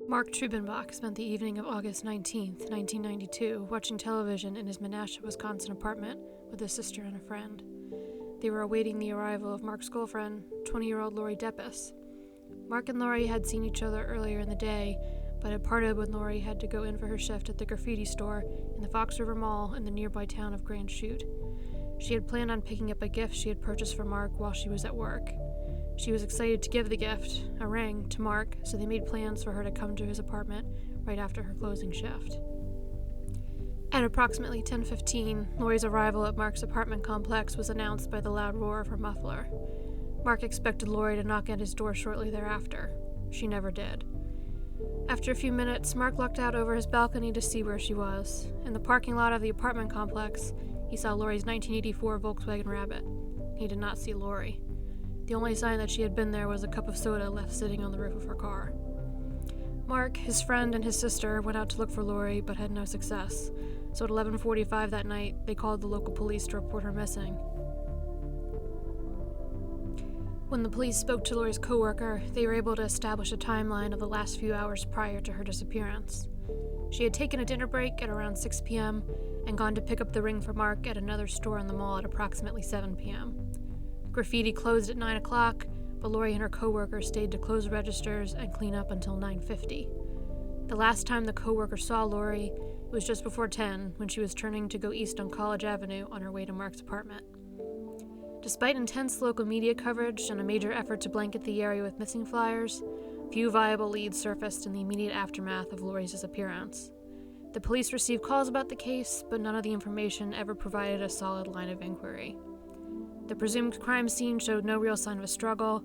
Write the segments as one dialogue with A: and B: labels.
A: Mark Trubenbach spent the evening of August 19, 1992, watching television in his Menasha, Wisconsin apartment with his sister and a friend. They were awaiting the arrival of Mark's girlfriend, 20-year-old Laurie Depies. Mark and Laurie had seen each other earlier in the day, but had parted when Laurie had to go in for her shift at the graffiti store in the Fox River Mall in the nearby town of Grand Chute. She had planned on picking up a gift she had purchased for Mark while she was at work. She was excited to give the gift, a ring, to Mark, so they made plans for her to come to his apartment right after her closing shift. At approximately 10:15, Laurie's arrival at Mark's apartment complex was announced by the loud roar of her muffler. Mark expected Laurie to knock at his door shortly thereafter. She never did. After a few minutes, Mark looked out over his balcony to see where she was. In the parking lot of the apartment complex, he saw Laurie's 1984 Volkswagen Rabbit. He did not see Laurie. The only sign that she had been there was a cup of soda left sitting on the roof of her car. Mark, his friend, and his sister went out to look for Laurie, but had no success. So at 11:45 that night, they called the local police to report her missing. When the police spoke to Laurie's coworker, they were able to establish a timeline of the last few hours prior to her disappearance. She had taken a dinner break at around 6 p.m. and gone to pick up the ring for Mark at another store in the mall at approximately 7 p.m. Graffiti closed at 9 o'clock, but Laurie and her coworker stayed to close registers and clean up until 9:50. The last time the coworker saw Laurie, it was just before 10 when she was turning to go east on College Avenue on her way to Mark's apartment. Despite intense local media coverage and a major effort to blanket the area with missing flyers, few viable leads surfaced in the immediate aftermath of Laurie's disappearance. The police received calls about the case, but none of the information ever provided a solid line of inquiry. The presumed crime scene showed no real sign of a struggle,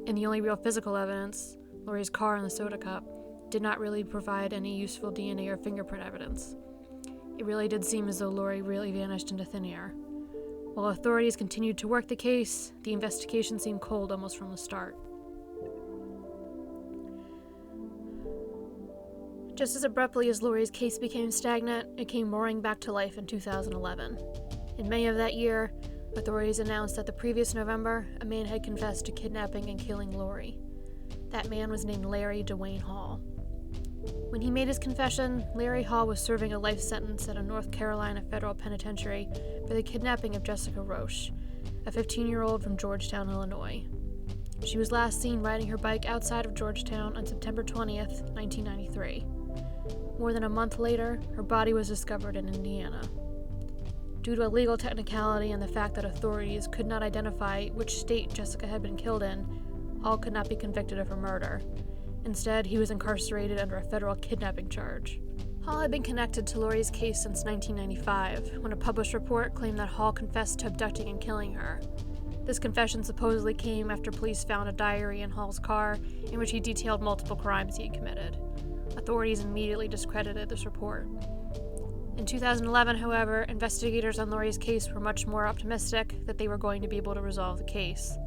A: and the only real physical evidence, Laurie's car and the soda cup, did not really provide any useful DNA or fingerprint evidence. It really did seem as though Laurie really vanished into thin air. While authorities continued to work the case, the investigation seemed cold almost from the start. Just as abruptly as Laurie's case became stagnant, it came roaring back to life in 2011. In May of that year, authorities announced that the previous November, a man had confessed to kidnapping and killing Laurie. That man was named Larry Dwayne Hall. When he made his confession, Larry Hall was serving a life sentence at a North Carolina federal penitentiary for the kidnapping of Jessica Roche, a 15-year-old from Georgetown, Illinois. She was last seen riding her bike outside of Georgetown on September 20th, 1993. More than a month later, her body was discovered in Indiana. Due to a legal technicality and the fact that authorities could not identify which state Jessica had been killed in, Hall could not be convicted of her murder. Instead, he was incarcerated under a federal kidnapping charge. Hall had been connected to Laurie's case since 1995, when a published report claimed that Hall confessed to abducting and killing her. This confession supposedly came after police found a diary in Hall's car in which he detailed multiple crimes he had committed. Authorities immediately discredited this report. In 2011, however, investigators on Laurie's case were much more optimistic that they were going to be able to resolve the case.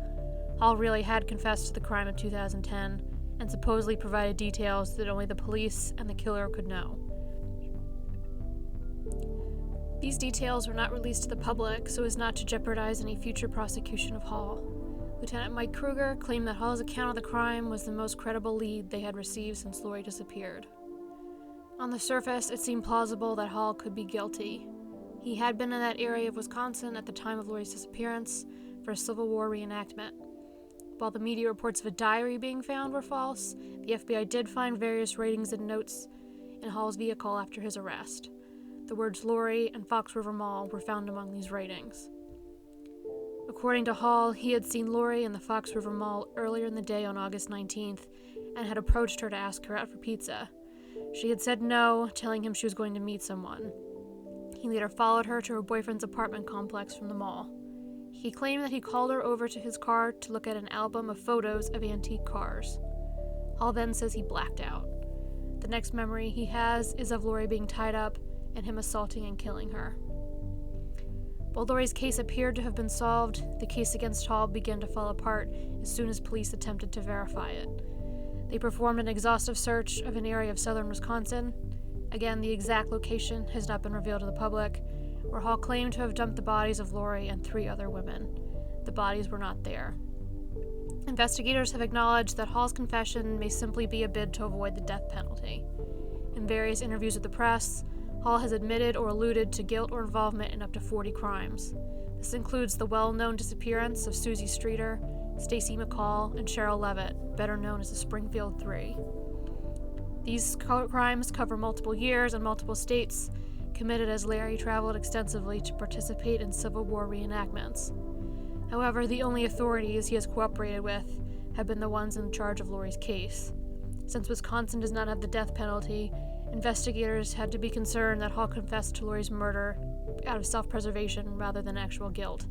A: Hall really had confessed to the crime in 2010 and supposedly provided details that only the police and the killer could know. These details were not released to the public so as not to jeopardize any future prosecution of Hall. Lieutenant Mike Kruger claimed that Hall's account of the crime was the most credible lead they had received since Laurie disappeared. On the surface, it seemed plausible that Hall could be guilty. He had been in that area of Wisconsin at the time of Laurie's disappearance for a Civil War reenactment. While the media reports of a diary being found were false, the FBI did find various writings and notes in Hall's vehicle after his arrest. The words Laurie and Fox River Mall were found among these writings. According to Hall, he had seen Laurie in the Fox River Mall earlier in the day on August 19th and had approached her to ask her out for pizza. She had said no, telling him she was going to meet someone. He later followed her to her boyfriend's apartment complex from the mall. He claimed that he called her over to his car to look at an album of photos of antique cars. Hall then says he blacked out. The next memory he has is of Laurie being tied up and him assaulting and killing her. While Laurie's case appeared to have been solved, the case against Hall began to fall apart as soon as police attempted to verify it. They performed an exhaustive search of an area of southern Wisconsin. Again, the exact location has not been revealed to the public, where Hall claimed to have dumped the bodies of Laurie and 3 other women. The bodies were not there. Investigators have acknowledged that Hall's confession may simply be a bid to avoid the death penalty. In various interviews with the press, Hall has admitted or alluded to guilt or involvement in up to 40 crimes. This includes the well-known disappearance of Susie Streeter, Stacy McCall, and Cheryl Levitt, better known as the Springfield Three. These crimes cover multiple years and multiple states, committed as Larry traveled extensively to participate in Civil War reenactments. However, the only authorities he has cooperated with have been the ones in charge of Laurie's case. Since Wisconsin does not have the death penalty, investigators had to be concerned that Hall confessed to Laurie's murder out of self-preservation rather than actual guilt.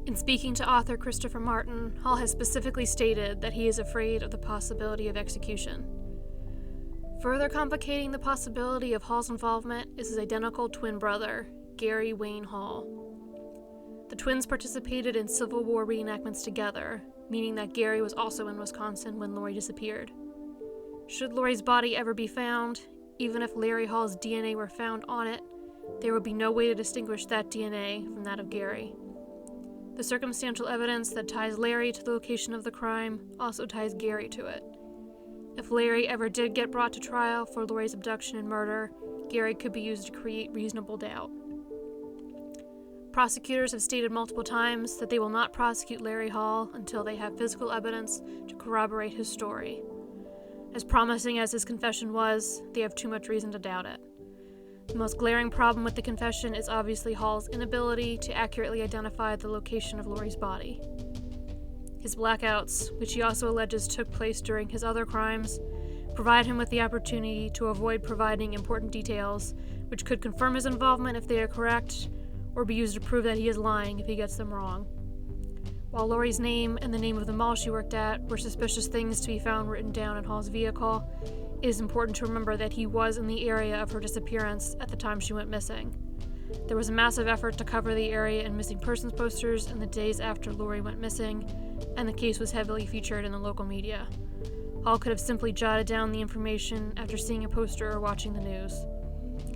A: In speaking to author Christopher Martin, Hall has specifically stated that he is afraid of the possibility of execution. Further complicating the possibility of Hall's involvement is his identical twin brother, Gary Wayne Hall. The twins participated in Civil War reenactments together, meaning that Gary was also in Wisconsin when Laurie disappeared. Should Laurie's body ever be found, even if Larry Hall's DNA were found on it, there would be no way to distinguish that DNA from that of Gary. The circumstantial evidence that ties Larry to the location of the crime also ties Gary to it. If Larry ever did get brought to trial for Laurie's abduction and murder, Gary could be used to create reasonable doubt. Prosecutors have stated multiple times that they will not prosecute Larry Hall until they have physical evidence to corroborate his story. As promising as his confession was, they have too much reason to doubt it. The most glaring problem with the confession is obviously Hall's inability to accurately identify the location of Laurie's body. His blackouts, which he also alleges took place during his other crimes, provide him with the opportunity to avoid providing important details, which could confirm his involvement if they are correct, or be used to prove that he is lying if he gets them wrong. While Laurie's name and the name of the mall she worked at were suspicious things to be found written down in Hall's vehicle, it is important to remember that he was in the area of her disappearance at the time she went missing. There was a massive effort to cover the area in missing persons posters in the days after Laurie went missing, and the case was heavily featured in the local media. Hall could have simply jotted down the information after seeing a poster or watching the news.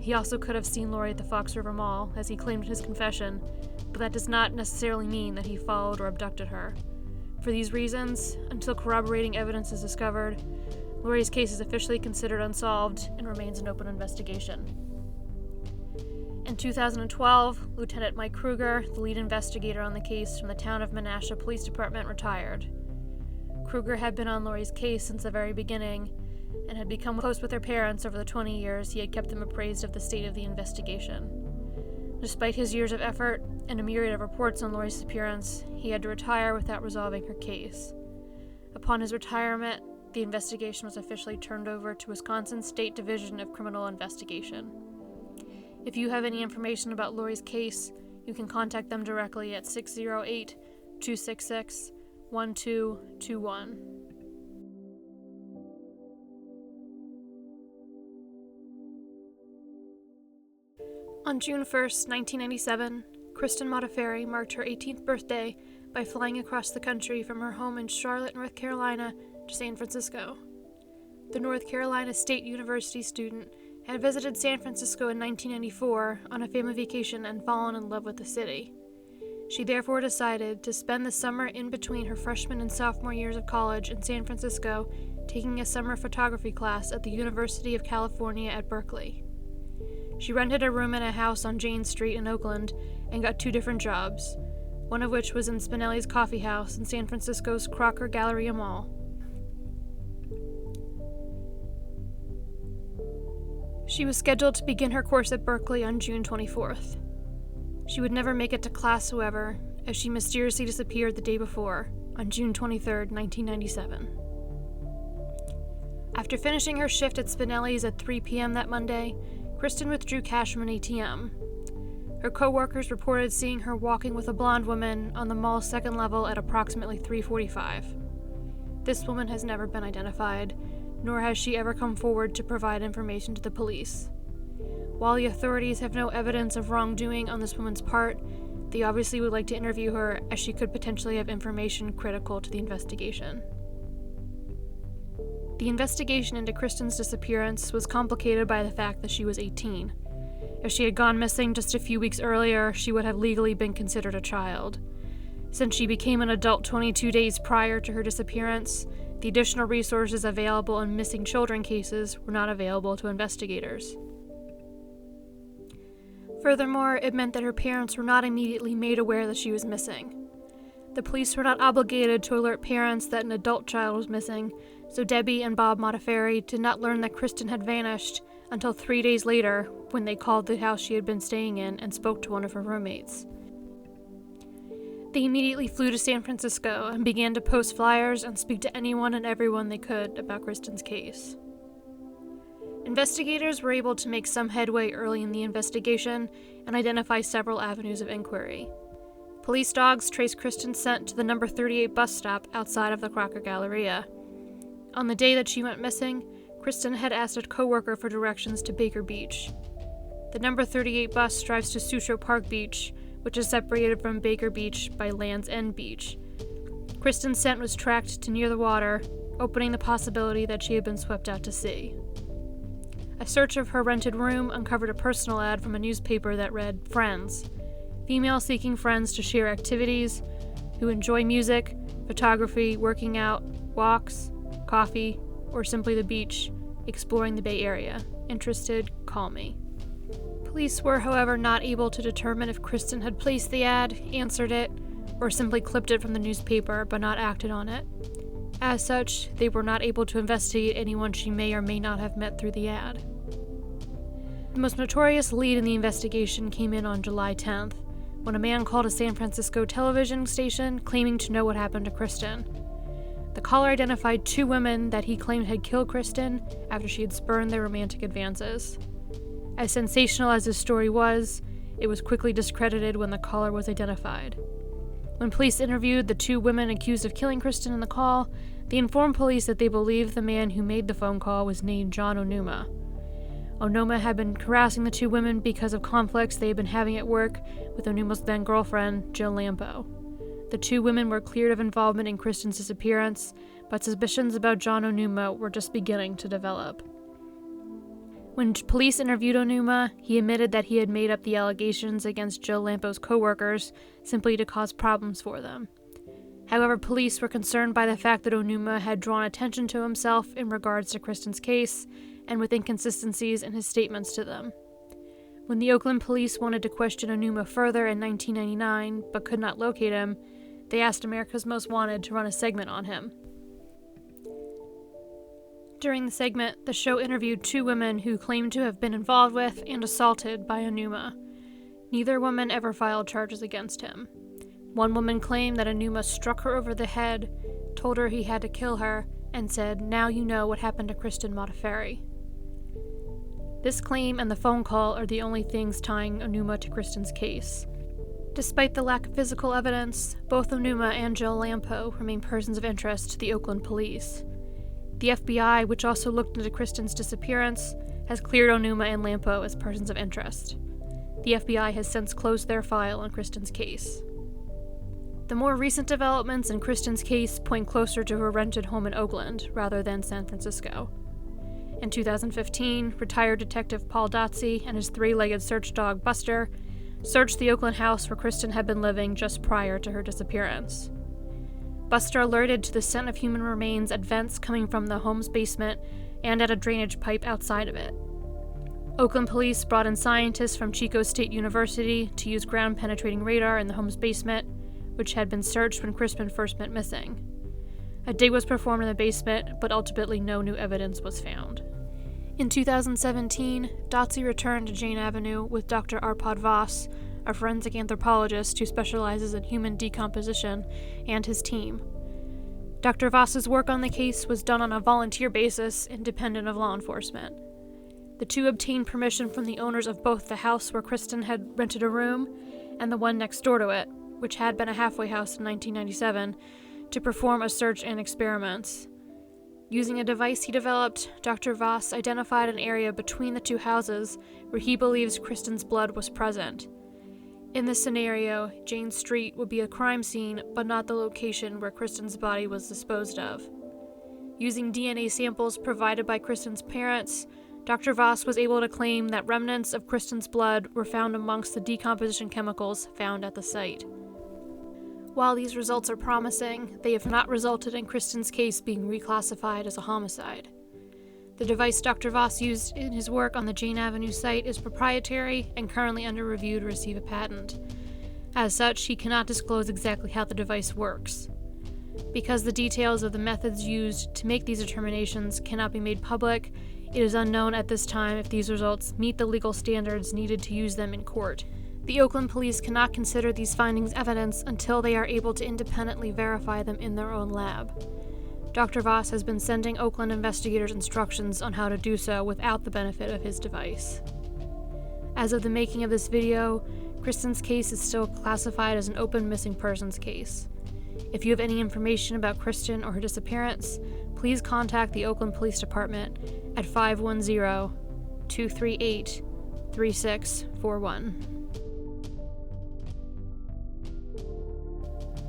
A: He also could have seen Laurie at the Fox River Mall, as he claimed in his confession, but that does not necessarily mean that he followed or abducted her. For these reasons, until corroborating evidence is discovered, Laurie's case is officially considered unsolved and remains an open investigation. In 2012, Lieutenant Mike Kruger, the lead investigator on the case from the town of Menasha Police Department, retired. Kruger had been on Laurie's case since the very beginning and had become close with her parents over the 20 years he had kept them appraised of the state of the investigation. Despite his years of effort and a myriad of reports on Laurie's disappearance, he had to retire without resolving her case. Upon his retirement, the investigation was officially turned over to Wisconsin State Division of Criminal Investigation. If you have any information about Laurie's case, you can contact them directly at 608-266-1221. On June 1st, 1997, Kristen Modafferi marked her 18th birthday by flying across the country from her home in Charlotte, North Carolina, to San Francisco. The North Carolina State University student had visited San Francisco in 1994 on a family vacation and fallen in love with the city. She therefore decided to spend the summer in between her freshman and sophomore years of college in San Francisco, taking a summer photography class at the University of California at Berkeley. She rented a room in a house on Jane Street in Oakland and got 2 different jobs, one of which was in Spinelli's Coffee House in San Francisco's Crocker Galleria Mall. She was scheduled to begin her course at Berkeley on June 24th. She would never make it to class, however, as she mysteriously disappeared the day before, on June 23, 1997. After finishing her shift at Spinelli's at 3 p.m. that Monday, Kristen withdrew cash from an ATM. Her co-workers reported seeing her walking with a blonde woman on the mall's second level at approximately 3:45. This woman has never been identified, nor has she ever come forward to provide information to the police. While the authorities have no evidence of wrongdoing on this woman's part, they obviously would like to interview her, as she could potentially have information critical to the investigation. The investigation into Kristen's disappearance was complicated by the fact that she was 18. If she had gone missing just a few weeks earlier, she would have legally been considered a child. Since she became an adult 22 days prior to her disappearance, the additional resources available in missing children cases were not available to investigators. Furthermore, it meant that her parents were not immediately made aware that she was missing. The police were not obligated to alert parents that an adult child was missing, so Debbie and Bob Modafferi did not learn that Kristen had vanished until 3 days later when they called the house she had been staying in and spoke to one of her roommates. They immediately flew to San Francisco and began to post flyers and speak to anyone and everyone they could about Kristen's case. Investigators were able to make some headway early in the investigation and identify several avenues of inquiry. Police dogs traced Kristen's scent to the number 38 bus stop outside of the Crocker Galleria. On the day that she went missing, Kristen had asked a coworker for directions to Baker Beach. The number 38 bus drives to Sutro Park Beach, which is separated from Baker Beach by Land's End Beach. Kristen's scent was tracked to near the water, opening the possibility that she had been swept out to sea. A search of her rented room uncovered a personal ad from a newspaper that read, "Friends, female seeking friends to share activities, who enjoy music, photography, working out, walks, coffee, or simply the beach, exploring the Bay Area. Interested, call me." Police were, however, not able to determine if Kristen had placed the ad, answered it, or simply clipped it from the newspaper but not acted on it. As such, they were not able to investigate anyone she may or may not have met through the ad. The most notorious lead in the investigation came in on July 10th, when a man called a San Francisco television station claiming to know what happened to Kristen. The caller identified 2 women that he claimed had killed Kristen after she had spurned their romantic advances. As sensational as his story was, it was quickly discredited when the caller was identified. When police interviewed the 2 women accused of killing Kristen in the call, they informed police that they believed the man who made the phone call was named John Onuma. Onuma had been harassing the 2 women because of conflicts they had been having at work with Onuma's then-girlfriend, Jill Lampo. The 2 women were cleared of involvement in Kristen's disappearance, but suspicions about John Onuma were just beginning to develop. When police interviewed Onuma, he admitted that he had made up the allegations against Jill Lampo's co-workers simply to cause problems for them. However, police were concerned by the fact that Onuma had drawn attention to himself in regards to Kristen's case and with inconsistencies in his statements to them. When the Oakland police wanted to question Onuma further in 1999 but could not locate him, they asked America's Most Wanted to run a segment on him. During the segment, the show interviewed 2 women who claimed to have been involved with and assaulted by Onuma. Neither woman ever filed charges against him. One woman claimed that Onuma struck her over the head, told her he had to kill her, and said, "Now you know what happened to Kristen Modafferi." This claim and the phone call are the only things tying Onuma to Kristen's case. Despite the lack of physical evidence, both Onuma and Jill Lampo remain persons of interest to the Oakland police. The FBI, which also looked into Kristen's disappearance, has cleared Onuma and Lampo as persons of interest. The FBI has since closed their file on Kristen's case. The more recent developments in Kristen's case point closer to her rented home in Oakland rather than San Francisco. In 2015, retired detective Paul Dotsey and his 3-legged search dog Buster searched the Oakland house where Kristen had been living just prior to her disappearance. Buster alerted to the scent of human remains at vents coming from the home's basement and at a drainage pipe outside of it. Oakland police brought in scientists from Chico State University to use ground-penetrating radar in the home's basement, which had been searched when Kristen first went missing. A dig was performed in the basement, but ultimately no new evidence was found. In 2017, Dotsey returned to Jane Avenue with Dr. Arpad Voss, a forensic anthropologist who specializes in human decomposition, and his team. Dr. Voss's work on the case was done on a volunteer basis, independent of law enforcement. The 2 obtained permission from the owners of both the house where Kristen had rented a room and the one next door to it, which had been a halfway house in 1997, to perform a search and experiments. Using a device he developed, Dr. Voss identified an area between the 2 houses where he believes Kristen's blood was present. In this scenario, Jane Street would be a crime scene, but not the location where Kristen's body was disposed of. Using DNA samples provided by Kristen's parents, Dr. Voss was able to claim that remnants of Kristen's blood were found amongst the decomposition chemicals found at the site. While these results are promising, they have not resulted in Kristen's case being reclassified as a homicide. The device Dr. Voss used in his work on the Jane Avenue site is proprietary and currently under review to receive a patent. As such, he cannot disclose exactly how the device works. Because the details of the methods used to make these determinations cannot be made public, it is unknown at this time if these results meet the legal standards needed to use them in court. The Oakland police cannot consider these findings evidence until they are able to independently verify them in their own lab. Dr. Voss has been sending Oakland investigators instructions on how to do so without the benefit of his device. As of the making of this video, Kristen's case is still classified as an open missing persons case. If you have any information about Kristen or her disappearance, please contact the Oakland Police Department at 510-238-3641.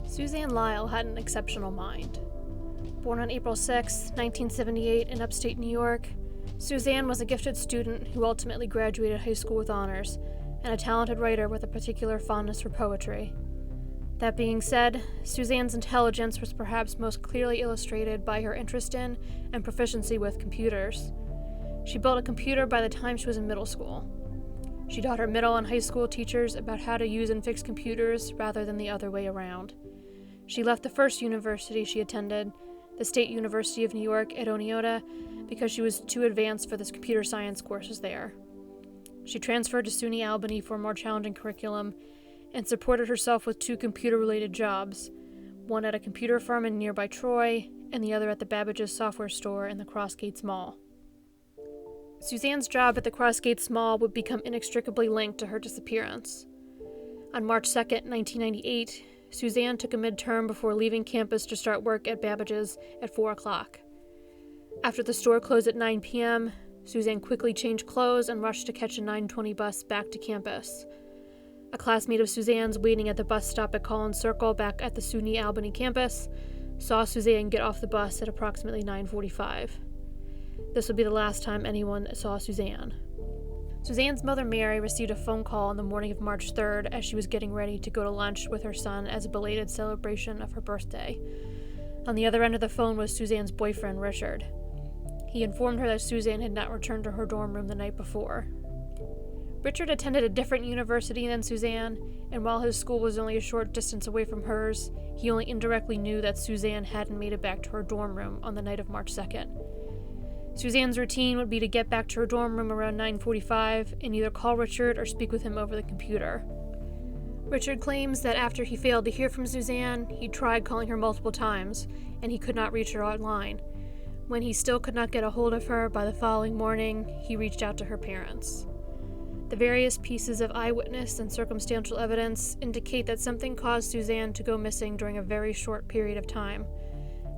A: Suzanne Lyall had an exceptional mind. Born on April 6, 1978 in upstate New York, Suzanne was a gifted student who ultimately graduated high school with honors, and a talented writer with a particular fondness for poetry. That being said, Suzanne's intelligence was perhaps most clearly illustrated by her interest in and proficiency with computers. She built a computer by the time she was in middle school. She taught her middle and high school teachers about how to use and fix computers rather than the other way around. She left the first university she attended, the State University of New York at Oneonta, because she was too advanced for the computer science courses there. She transferred to SUNY Albany for a more challenging curriculum and supported herself with 2 computer-related jobs, one at a computer firm in nearby Troy and the other at the Babbage's software store in the Crossgates Mall. Suzanne's job at the Crossgates Mall would become inextricably linked to her disappearance. On March 2, 1998, Suzanne took a midterm before leaving campus to start work at Babbage's at 4 o'clock. After the store closed at 9 p.m., Suzanne quickly changed clothes and rushed to catch a 9:20 bus back to campus. A classmate of Suzanne's waiting at the bus stop at Collins Circle back at the SUNY Albany campus saw Suzanne get off the bus at approximately 9:45. This would be the last time anyone saw Suzanne. Suzanne's mother Mary received a phone call on the morning of March 3rd as she was getting ready to go to lunch with her son as a belated celebration of her birthday. On the other end of the phone was Suzanne's boyfriend, Richard. He informed her that Suzanne had not returned to her dorm room the night before. Richard attended a different university than Suzanne, and while his school was only a short distance away from hers, he only indirectly knew that Suzanne hadn't made it back to her dorm room on the night of March 2nd. Suzanne's routine would be to get back to her dorm room around 9:45 and either call Richard or speak with him over the computer. Richard claims that after he failed to hear from Suzanne, he tried calling her multiple times, and he could not reach her online. When he still could not get a hold of her by the following morning, he reached out to her parents. The various pieces of eyewitness and circumstantial evidence indicate that something caused Suzanne to go missing during a very short period of time,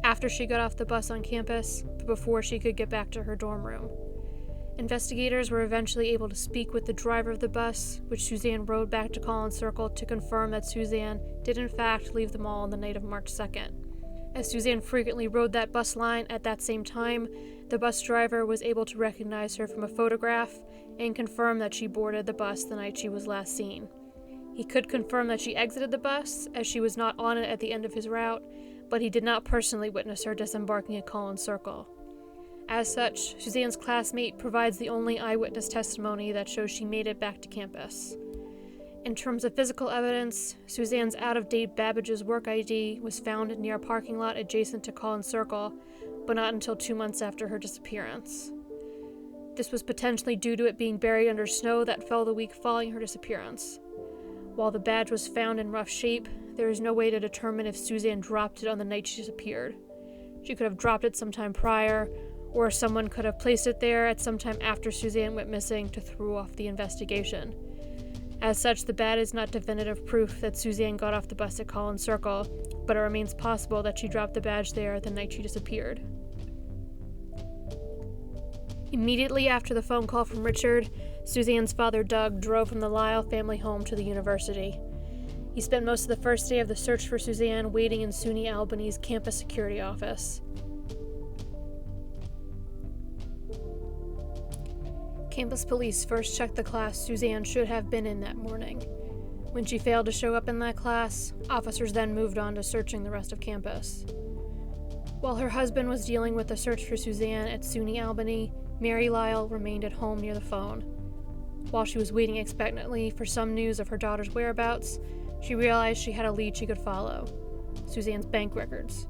A: after she got off the bus on campus, but before she could get back to her dorm room. Investigators were eventually able to speak with the driver of the bus, which Suzanne rode back to Collins Circle, to confirm that Suzanne did in fact leave the mall on the night of March 2nd. As Suzanne frequently rode that bus line at that same time, the bus driver was able to recognize her from a photograph and confirm that she boarded the bus the night she was last seen. He could confirm that she exited the bus, as she was not on it at the end of his route, but he did not personally witness her disembarking at Collins Circle. As such, Suzanne's classmate provides the only eyewitness testimony that shows she made it back to campus. In terms of physical evidence, Suzanne's out-of-date Babbage's work ID was found near a parking lot adjacent to Collins Circle, but not until 2 months after her disappearance. This was potentially due to it being buried under snow that fell the week following her disappearance. While the badge was found in rough shape, there is no way to determine if Suzanne dropped it on the night she disappeared. She could have dropped it sometime prior, or someone could have placed it there at some time after Suzanne went missing to throw off the investigation. As such, the badge is not definitive proof that Suzanne got off the bus at Collins Circle, but it remains possible that she dropped the badge there the night she disappeared. Immediately after the phone call from Richard, Suzanne's father, Doug, drove from the Lyall family home to the university. He spent most of the first day of the search for Suzanne waiting in SUNY Albany's campus security office. Campus police first checked the class Suzanne should have been in that morning. When she failed to show up in that class, officers then moved on to searching the rest of campus. While her husband was dealing with the search for Suzanne at SUNY Albany, Mary Lyall remained at home near the phone. While she was waiting expectantly for some news of her daughter's whereabouts, she realized she had a lead she could follow: Suzanne's bank records.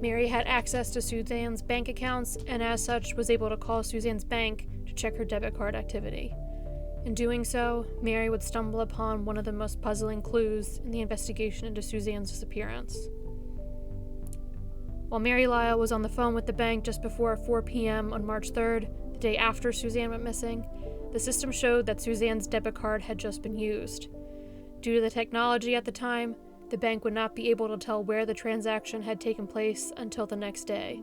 A: Mary had access to Suzanne's bank accounts and as such was able to call Suzanne's bank to check her debit card activity. In doing so, Mary would stumble upon one of the most puzzling clues in the investigation into Suzanne's disappearance. While Mary Lyall was on the phone with the bank just before 4 p.m. on March 3rd, the day after Suzanne went missing, the system showed that Suzanne's debit card had just been used. Due to the technology at the time, the bank would not be able to tell where the transaction had taken place until the next day.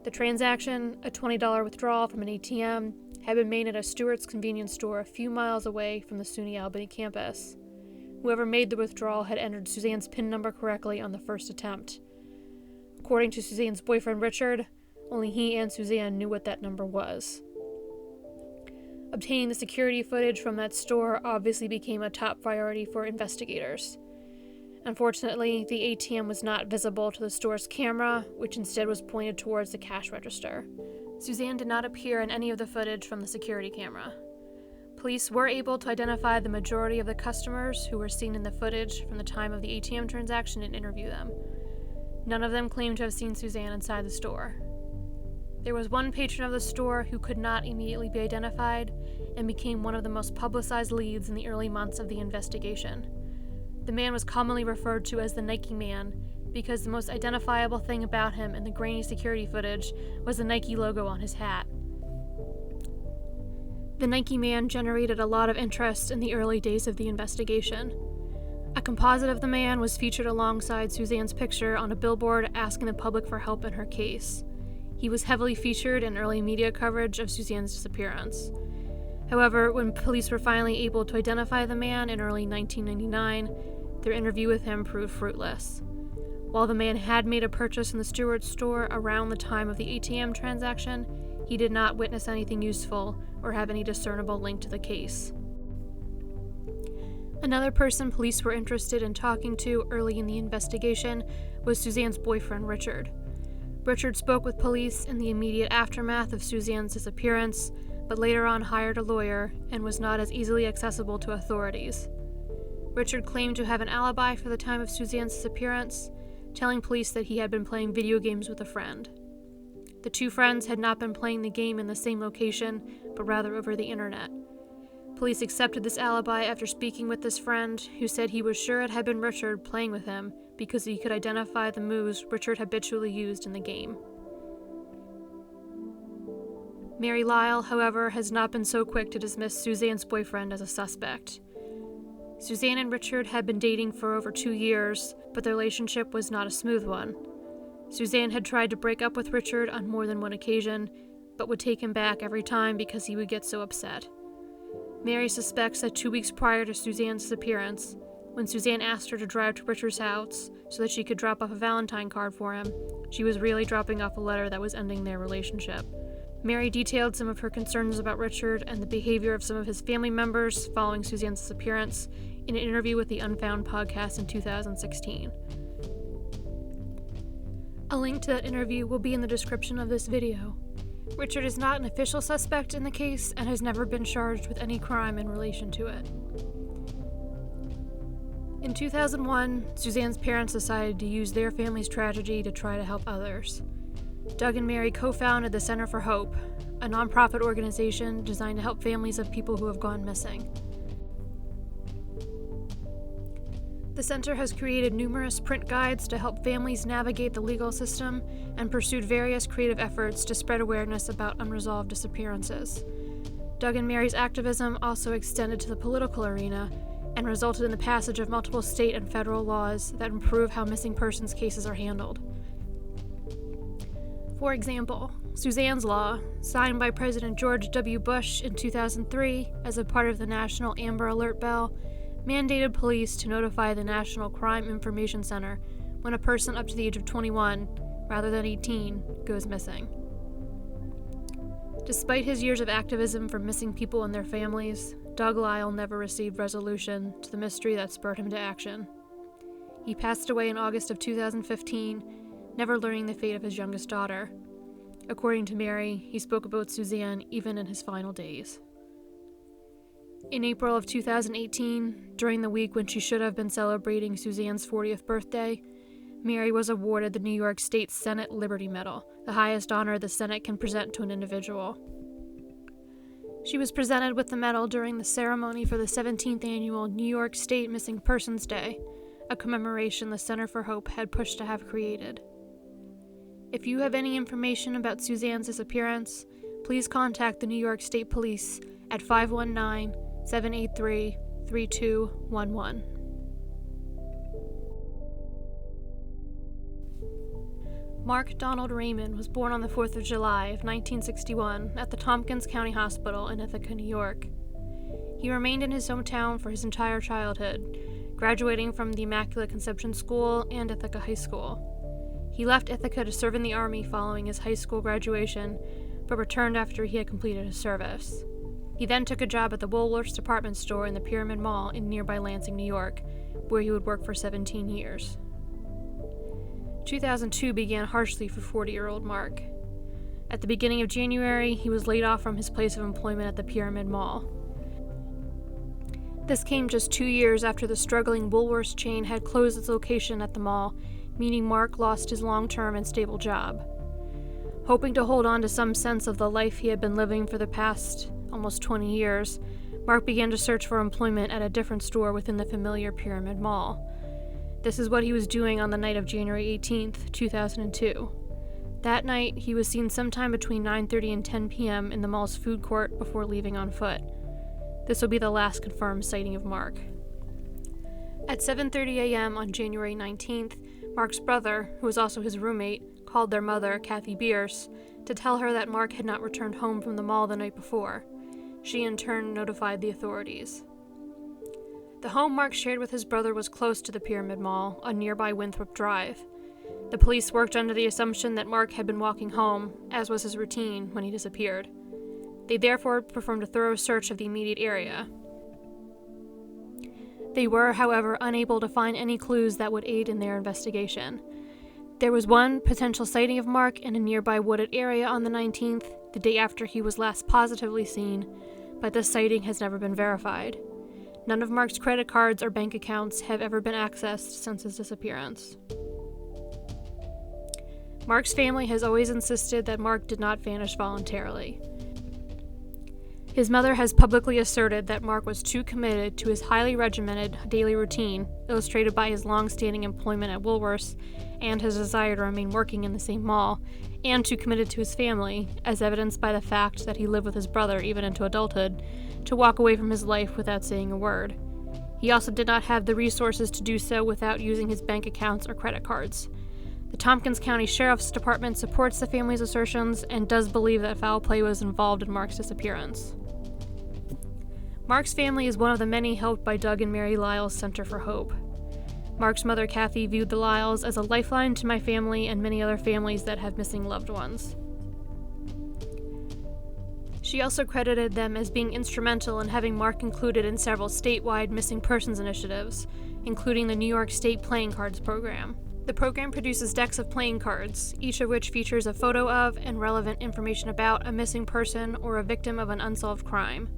A: The transaction, a $20 withdrawal from an ATM, had been made at a Stewart's convenience store a few miles away from the SUNY Albany campus. Whoever made the withdrawal had entered Suzanne's PIN number correctly on the first attempt. According to Suzanne's boyfriend Richard, only he and Suzanne knew what that number was. Obtaining the security footage from that store obviously became a top priority for investigators. Unfortunately, the ATM was not visible to the store's camera, which instead was pointed towards the cash register. Suzanne did not appear in any of the footage from the security camera. Police were able to identify the majority of the customers who were seen in the footage from the time of the ATM transaction and interview them. None of them claimed to have seen Suzanne inside the store. There was one patron of the store who could not immediately be identified and became one of the most publicized leads in the early months of the investigation. The man was commonly referred to as the Nike Man because the most identifiable thing about him in the grainy security footage was the Nike logo on his hat. The Nike Man generated a lot of interest in the early days of the investigation. A composite of the man was featured alongside Suzanne's picture on a billboard asking the public for help in her case. He was heavily featured in early media coverage of Suzanne's disappearance. However, when police were finally able to identify the man in early 1999, their interview with him proved fruitless. While the man had made a purchase in the Stewart's store around the time of the ATM transaction, he did not witness anything useful or have any discernible link to the case. Another person police were interested in talking to early in the investigation was Suzanne's boyfriend, Richard. Richard spoke with police in the immediate aftermath of Suzanne's disappearance, but later on hired a lawyer and was not as easily accessible to authorities. Richard claimed to have an alibi for the time of Suzanne's disappearance, telling police that he had been playing video games with a friend. The two friends had not been playing the game in the same location, but rather over the internet. Police accepted this alibi after speaking with this friend, who said he was sure it had been Richard playing with him because he could identify the moves Richard habitually used in the game. Mary Lyall, however, has not been so quick to dismiss Suzanne's boyfriend as a suspect. Suzanne and Richard had been dating for over 2 years, but their relationship was not a smooth one. Suzanne had tried to break up with Richard on more than one occasion, but would take him back every time because he would get so upset. Mary suspects that 2 weeks prior to Suzanne's disappearance, when Suzanne asked her to drive to Richard's house so that she could drop off a Valentine card for him, she was really dropping off a letter that was ending their relationship. Mary detailed some of her concerns about Richard and the behavior of some of his family members following Suzanne's disappearance in an interview with the Unfound podcast in 2016. A link to that interview will be in the description of this video. Richard is not an official suspect in the case and has never been charged with any crime in relation to it. In 2001, Suzanne's parents decided to use their family's tragedy to try to help others. Doug and Mary co-founded the Center for Hope, a nonprofit organization designed to help families of people who have gone missing. The center has created numerous print guides to help families navigate the legal system and pursued various creative efforts to spread awareness about unresolved disappearances. Doug and Mary's activism also extended to the political arena and resulted in the passage of multiple state and federal laws that improve how missing persons cases are handled. For example, Suzanne's Law, signed by President George W. Bush in 2003 as a part of the National Amber Alert Bell, mandated police to notify the National Crime Information Center when a person up to the age of 21, rather than 18, goes missing. Despite his years of activism for missing people and their families, Doug Lyall never received resolution to the mystery that spurred him to action. He passed away in August of 2015, never learning the fate of his youngest daughter. According to Mary, he spoke about Suzanne even in his final days. In April of 2018, during the week when she should have been celebrating Suzanne's 40th birthday, Mary was awarded the New York State Senate Liberty Medal, the highest honor the Senate can present to an individual. She was presented with the medal during the ceremony for the 17th annual New York State Missing Persons Day, a commemoration the Center for Hope had pushed to have created. If you have any information about Suzanne's disappearance, please contact the New York State Police at 519-783-3211. Mark Donald Ramin was born on the 4th of July of 1961 at the Tompkins County Hospital in Ithaca, New York. He remained in his hometown for his entire childhood, graduating from the Immaculate Conception School and Ithaca High School. He left Ithaca to serve in the Army following his high school graduation, but returned after he had completed his service. He then took a job at the Woolworth's department store in the Pyramid Mall in nearby Lansing, New York, where he would work for 17 years. 2002 began harshly for 40-year-old Mark. At the beginning of January, he was laid off from his place of employment at the Pyramid Mall. This came just 2 years after the struggling Woolworths chain had closed its location at the mall, meaning Mark lost his long-term and stable job. Hoping to hold on to some sense of the life he had been living for the past almost 20 years, Mark began to search for employment at a different store within the familiar Pyramid Mall. This is what he was doing on the night of January 18th, 2002. That night, he was seen sometime between 9:30 and 10 p.m. in the mall's food court before leaving on foot. This will be the last confirmed sighting of Mark. At 7:30 a.m. on January 19th, Mark's brother, who was also his roommate, called their mother, Kathy Bierce, to tell her that Mark had not returned home from the mall the night before. She in turn notified the authorities. The home Mark shared with his brother was close to the Pyramid Mall, on nearby Winthrop Drive. The police worked under the assumption that Mark had been walking home, as was his routine, when he disappeared. They therefore performed a thorough search of the immediate area. They were, however, unable to find any clues that would aid in their investigation. There was one potential sighting of Mark in a nearby wooded area on the 19th, the day after he was last positively seen, but this sighting has never been verified. None of Mark's credit cards or bank accounts have ever been accessed since his disappearance. Mark's family has always insisted that Mark did not vanish voluntarily. His mother has publicly asserted that Mark was too committed to his highly regimented daily routine, illustrated by his long-standing employment at Woolworths and his desire to remain working in the same mall, and too committed to his family, as evidenced by the fact that he lived with his brother even into adulthood, to walk away from his life without saying a word. He also did not have the resources to do so without using his bank accounts or credit cards. The Tompkins County Sheriff's Department supports the family's assertions and does believe that foul play was involved in Mark's disappearance. Mark's family is one of the many helped by Doug and Mary Lyall's Center for Hope. Mark's mother, Kathy, viewed the Lyalls as a lifeline to my family and many other families that have missing loved ones. She also credited them as being instrumental in having Mark included in several statewide missing persons initiatives, including the New York State Playing Cards program. The program produces decks of playing cards, each of which features a photo of and relevant information about a missing person or a victim of an unsolved crime.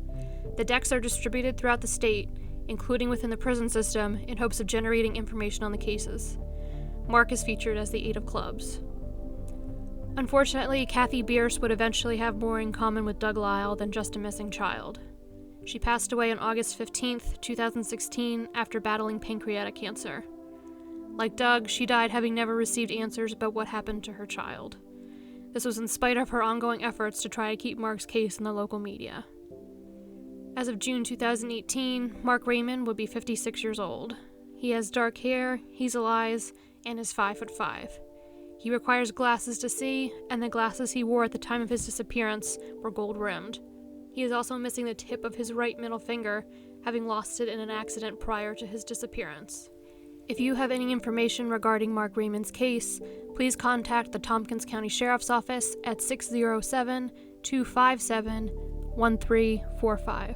A: The decks are distributed throughout the state, including within the prison system, in hopes of generating information on the cases. Mark is featured as the 8 of clubs. Unfortunately, Kathy Bierce would eventually have more in common with Doug Lyall than just a missing child. She passed away on August 15, 2016, after battling pancreatic cancer. Like Doug, she died having never received answers about what happened to her child. This was in spite of her ongoing efforts to try to keep Mark's case in the local media. As of June 2018, Mark Ramin would be 56 years old. He has dark hair, hazel eyes, and is 5'5". He requires glasses to see, and the glasses he wore at the time of his disappearance were gold-rimmed. He is also missing the tip of his right middle finger, having lost it in an accident prior to his disappearance. If you have any information regarding Mark Ramin's case, please contact the Tompkins County Sheriff's Office at 607-257-1345.